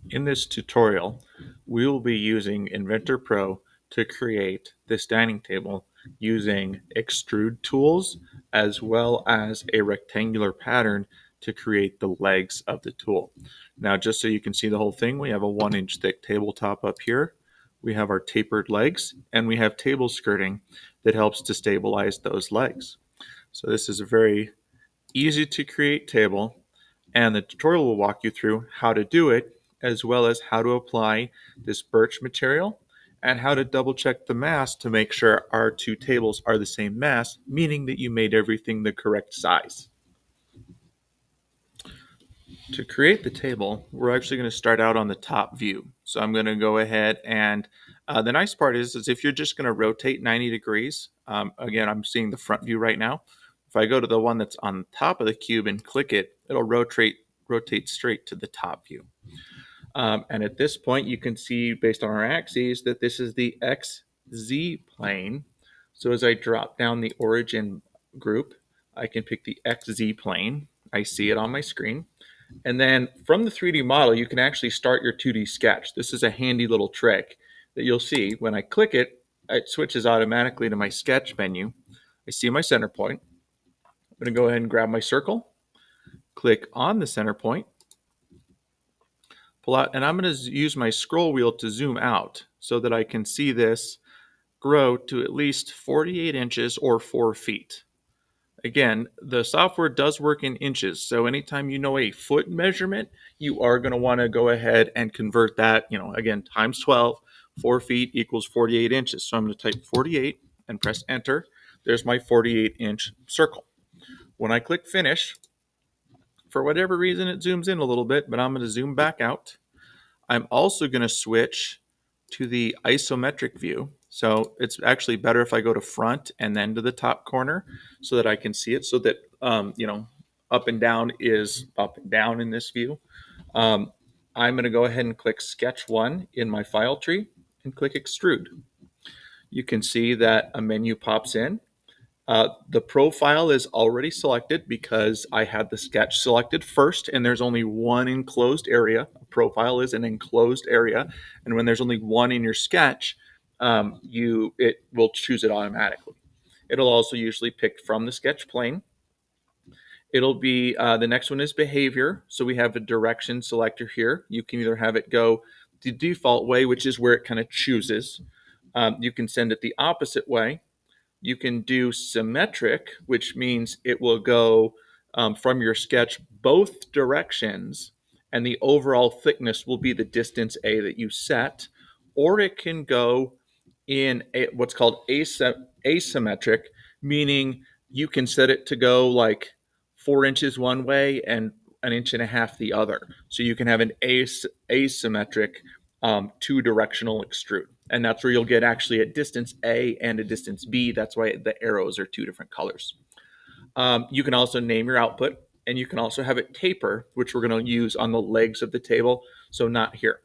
In this tutorial, we will be using Inventor Pro to create this dining table using extrude tools as well as a rectangular pattern to create the legs of the tool. Now, just so you can see the whole thing, we have a 1-inch thick tabletop up here. We have our tapered legs, and we have table skirting that helps to stabilize those legs. So this is a very easy to create table, and the tutorial will walk you through how to do it, as well as how to apply this birch material and how to double check the mass to make sure our two tables are the same mass, meaning that you made everything the correct size. To create the table, we're actually going to start out on the top view. So I'm going to go ahead and the nice part is if you're just going to rotate 90 degrees, again, I'm seeing the front view right now. If I go to the one that's on top of the cube and click it, it'll rotate straight to the top view. And at this point, you can see based on our axes that this is the XZ plane. So as I drop down the origin group, I can pick the XZ plane. I see it on my screen. And then from the 3D model, you can actually start your 2D sketch. This is a handy little trick that you'll see. When I click it, it switches automatically to my sketch menu. I see my center point. I'm going to go ahead and grab my circle, click on the center point, pull out, and I'm going to use my scroll wheel to zoom out so that I can see this grow to at least 48 inches or 4 feet. Again, the software does work in inches, so anytime you know a foot measurement, you are going to want to go ahead and convert that, again, times 12, 4 feet equals 48 inches. So I'm going to type 48 and press enter. There's my 48-inch circle. When I click finish, for whatever reason, it zooms in a little bit, but I'm going to zoom back out. I'm also going to switch to the isometric view. So it's actually better if I go to front and then to the top corner so that I can see it, so that, up and down is up and down in this view. I'm going to go ahead and click Sketch 1 in my file tree and click Extrude. You can see that a menu pops in. The profile is already selected because I had the sketch selected first, and there's only one enclosed area. A profile is an enclosed area, and when there's only one in your sketch, it will choose it automatically. It'll also usually pick from the sketch plane. It'll be the next one is behavior. So we have a direction selector here. You can either have it go the default way, which is where it kind of chooses. You can send it the opposite way. You can do symmetric, which means it will go from your sketch both directions, and the overall thickness will be the distance A that you set. Or it can go in what's called asymmetric, meaning you can set it to go like 4 inches one way and 1.5 inches the other. So you can have an asymmetric two-directional extrude. And that's where you'll get actually a distance A and a distance B. That's why the arrows are two different colors. You can also name your output, and you can also have it taper, which we're going to use on the legs of the table, so not here.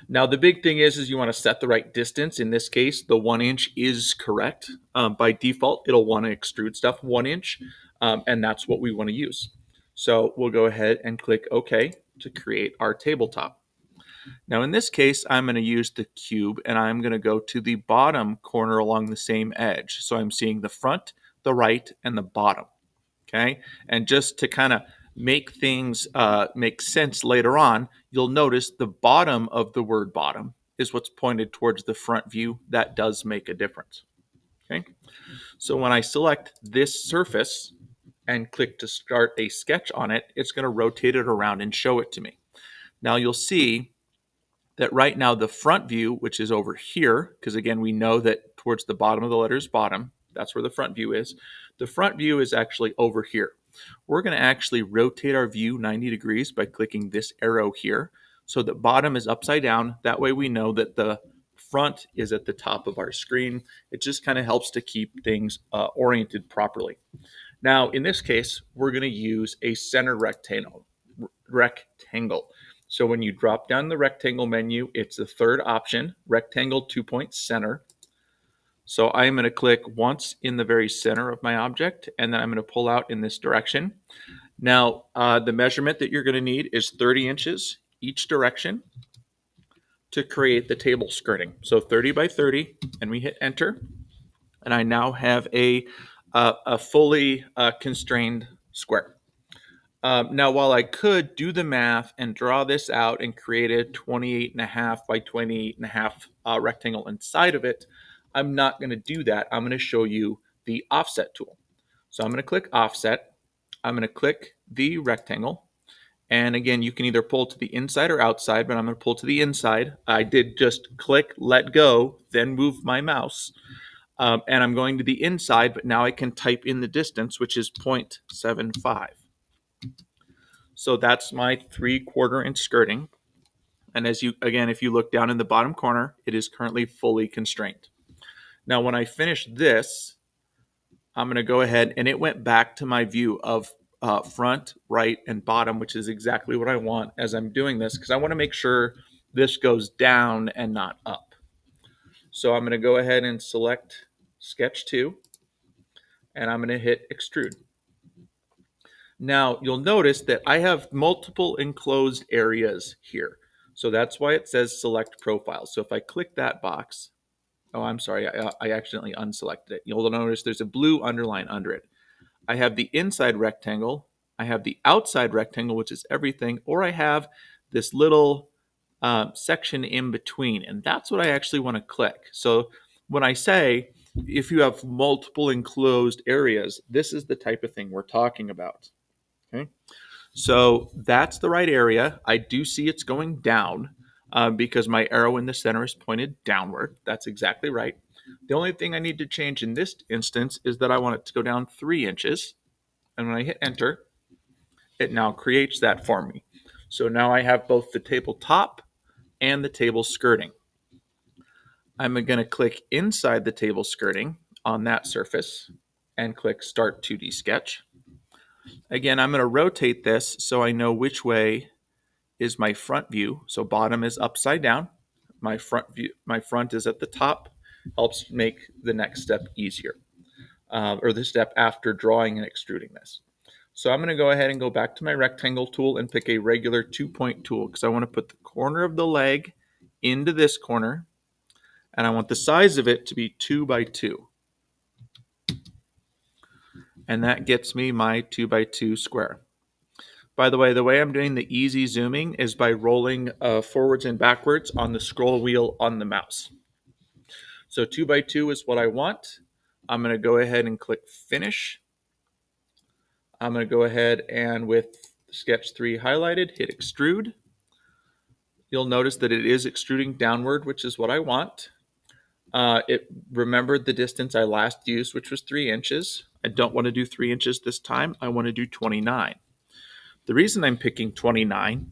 Now, the big thing is you want to set the right distance. In this case, the 1 inch is correct. By default, it'll want to extrude stuff 1 inch, and that's what we want to use. So we'll go ahead and click OK to create our tabletop. Now, in this case, I'm going to use the cube, and I'm going to go to the bottom corner along the same edge. So I'm seeing the front, the right, and the bottom. Okay, and just to kind of make things make sense later on, you'll notice the bottom of the word bottom is what's pointed towards the front view. That does make a difference. Okay, so when I select this surface and click to start a sketch on it, it's going to rotate it around and show it to me. Now you'll see that right now the front view, which is over here, because again, we know that towards the bottom of the letter is bottom. That's where the front view is. The front view is actually over here. We're going to actually rotate our view 90 degrees by clicking this arrow here so that bottom is upside down. That way we know that the front is at the top of our screen. It just kind of helps to keep things oriented properly. Now, in this case, we're going to use a center rectangle. So when you drop down the rectangle menu, it's the third option, rectangle 2-point center. So I'm going to click once in the very center of my object, and then I'm going to pull out in this direction. Now, the measurement that you're going to need is 30 inches each direction to create the table skirting. So 30 by 30, and we hit enter, and I now have a fully constrained square. Now, while I could do the math and draw this out and create a 28.5 by 28.5 rectangle inside of it, I'm not going to do that. I'm going to show you the offset tool. So I'm going to click offset. I'm going to click the rectangle. And again, you can either pull to the inside or outside, but I'm going to pull to the inside. I did just click, let go, then move my mouse. And I'm going to the inside, but now I can type in the distance, which is 0.75. So that's my 3/4 inch skirting. And if you look down in the bottom corner, it is currently fully constrained. Now, when I finish this, I'm going to go ahead, and it went back to my view of front, right, and bottom, which is exactly what I want as I'm doing this, because I want to make sure this goes down and not up. So I'm going to go ahead and select Sketch 2, and I'm going to hit Extrude. Now, you'll notice that I have multiple enclosed areas here. So that's why it says Select Profile. So if I click that box, oh, I'm sorry, I accidentally unselected it. You'll notice there's a blue underline under it. I have the inside rectangle, I have the outside rectangle, which is everything, or I have this little section in between, and that's what I actually want to click. So when I say if you have multiple enclosed areas, this is the type of thing we're talking about. Okay, so that's the right area. I do see it's going down because my arrow in the center is pointed downward. That's exactly right. The only thing I need to change in this instance is that I want it to go down 3 inches. And when I hit enter, it now creates that for me. So now I have both the table top and the table skirting. I'm going to click inside the table skirting on that surface and click Start 2D Sketch. Again, I'm going to rotate this so I know which way is my front view. So bottom is upside down. My front is at the top. Helps make the next step easier, or the step after drawing and extruding this. So I'm going to go ahead and go back to my rectangle tool and pick a regular 2-point tool because I want to put the corner of the leg into this corner, and I want the size of it to be 2 by 2. And that gets me my 2 by 2 square. By the way I'm doing the easy zooming is by rolling forwards and backwards on the scroll wheel on the mouse. So 2 by 2 is what I want. I'm going to go ahead and click Finish. I'm going to go ahead and with Sketch 3 highlighted, hit Extrude. You'll notice that it is extruding downward, which is what I want. It remembered the distance I last used, which was 3 inches. I don't want to do 3 inches this time. I want to do 29. The reason I'm picking 29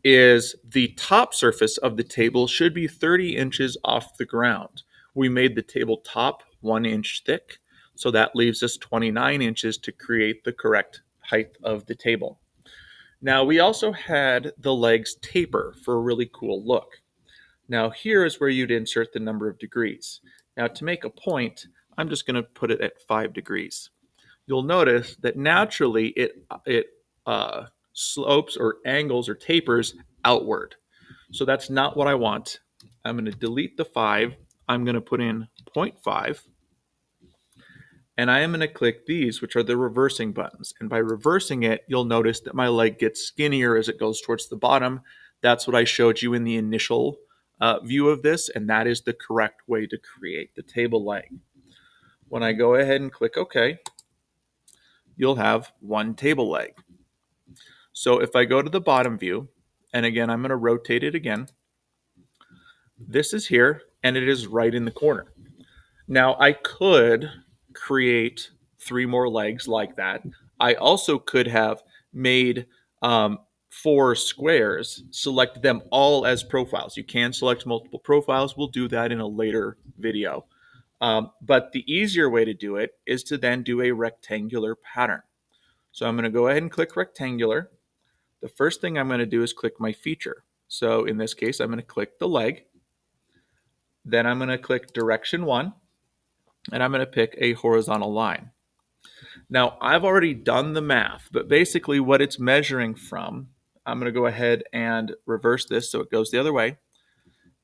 is the top surface of the table should be 30 inches off the ground. We made the table top 1 inch thick, so that leaves us 29 inches to create the correct height of the table. Now, we also had the legs taper for a really cool look. Now, here is where you'd insert the number of degrees. Now, to make a point, I'm just going to put it at 5 degrees. You'll notice that naturally it slopes or angles or tapers outward. So that's not what I want. I'm going to delete the 5. I'm going to put in 0.5. And I am going to click these, which are the reversing buttons. And by reversing it, you'll notice that my leg gets skinnier as it goes towards the bottom. That's what I showed you in the initial view of this, and that is the correct way to create the table leg. When I go ahead and click OK, you'll have one table leg. So if I go to the bottom view, and again, I'm going to rotate it again, this is here, and it is right in the corner. Now, I could create 3 more legs like that. I also could have made 4 squares, select them all as profiles. You can select multiple profiles. We'll do that in a later video. But the easier way to do it is to then do a rectangular pattern. So I'm going to go ahead and click rectangular. The first thing I'm going to do is click my feature. So in this case, I'm going to click the leg. Then I'm going to click direction 1, and I'm going to pick a horizontal line. Now, I've already done the math, but basically what it's measuring from I'm going to go ahead and reverse this so it goes the other way.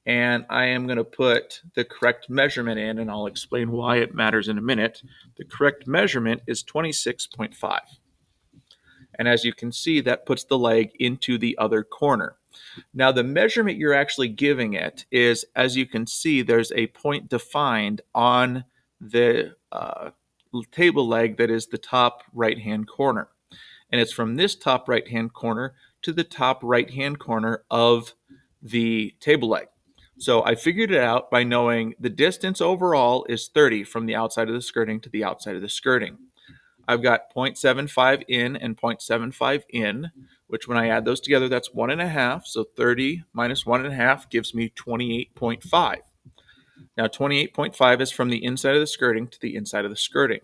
And I am going to put the correct measurement in, and I'll explain why it matters in a minute. The correct measurement is 26.5. And as you can see, that puts the leg into the other corner. Now, the measurement you're actually giving it is, as you can see, there's a point defined on the table leg that is the top right-hand corner. And it's from this top right-hand corner to the top right-hand corner of the table leg. So I figured it out by knowing the distance overall is 30 from the outside of the skirting to the outside of the skirting. I've got 0.75 in and 0.75 in, which when I add those together, that's 1.5. So 30 minus 1.5 gives me 28.5. Now 28.5 is from the inside of the skirting to the inside of the skirting.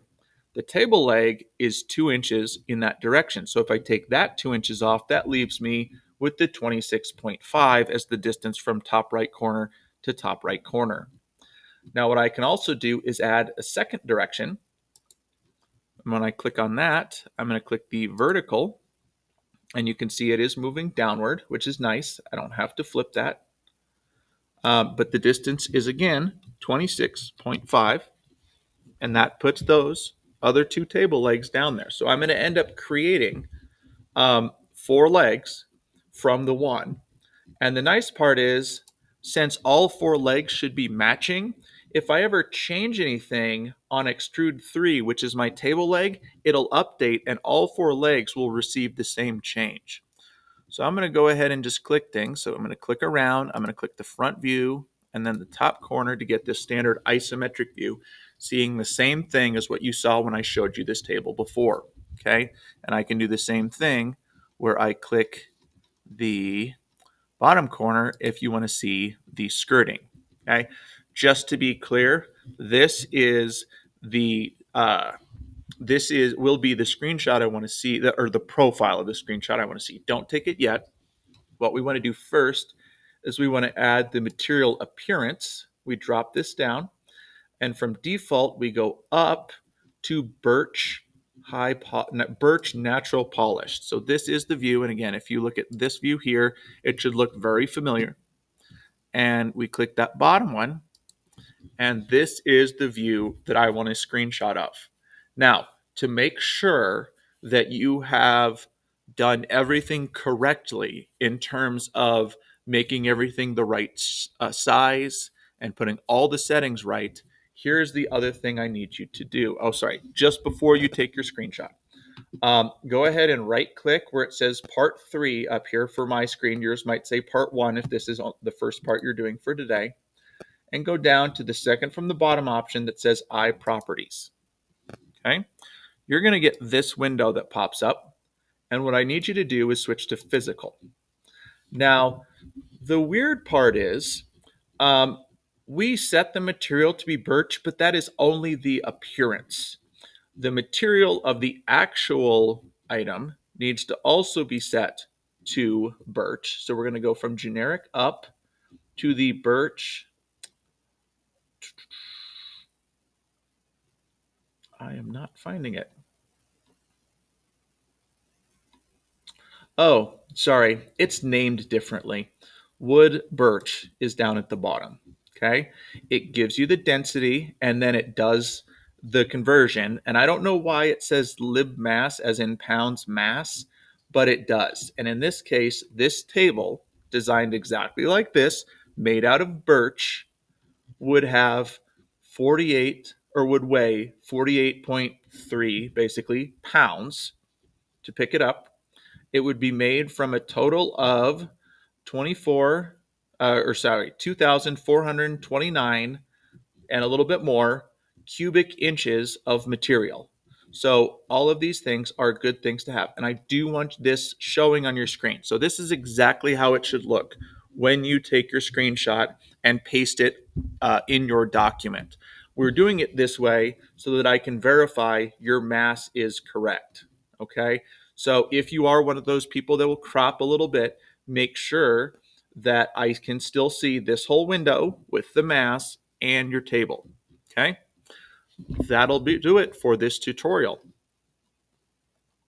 The table leg is 2 inches in that direction. So if I take that 2 inches off, that leaves me with the 26.5 as the distance from top right corner to top right corner. Now what I can also do is add a second direction. And when I click on that, I'm going to click the vertical, and you can see it is moving downward, which is nice. I don't have to flip that. But the distance is, again, 26.5, and that puts those other 2 table legs down there. So I'm going to end up creating 4 legs from the one. And the nice part is, since all 4 legs should be matching, if I ever change anything on Extrude 3, which is my table leg, it'll update and all 4 legs will receive the same change. So I'm going to go ahead and just click things. So I'm going to click around. I'm going to click the front view and then the top corner to get this standard isometric view, seeing the same thing as what you saw when I showed you this table before. Okay, and I can do the same thing where I click the bottom corner if you want to see the skirting. Okay, just to be clear, this is the will be the screenshot I want to see, or the profile of the screenshot I want to see. Don't take it yet. What we want to do first is we want to add the material appearance. We drop this down, and from default we go up to birch natural polished. So this is the view, and again, if you look at this view here, it should look very familiar. And we click that bottom one, and this is the view that I want a screenshot of. Now, to make sure that you have done everything correctly in terms of making everything the right size and putting all the settings right, here's the other thing I need you to do. Oh, sorry, just before you take your screenshot. Go ahead and right click where it says part 3 up here for my screen. Yours might say part 1 if this is the first part you're doing for today. And go down to the second from the bottom option that says I Properties. Okay, you're going to get this window that pops up. And what I need you to do is switch to physical. Now, the weird part is we set the material to be birch, but that is only the appearance. The material of the actual item needs to also be set to birch. So we're going to go from generic up to the birch. I am not finding it. Oh, sorry. It's named differently. Wood birch is down at the bottom. Okay. It gives you the density and then it does the conversion. And I don't know why it says lib mass as in pounds mass, but it does. And in this case, this table, designed exactly like this, made out of birch, would have 48 or would weigh 48.3 basically pounds to pick it up. It would be made from a total of 2,429 and a little bit more cubic inches of material. So all of these things are good things to have. And I do want this showing on your screen. So this is exactly how it should look when you take your screenshot and paste it in your document. We're doing it this way so that I can verify your mass is correct. Okay. So if you are one of those people that will crop a little bit, make sure that I can still see this whole window with the mass and your table. Okay, that'll do it for this tutorial.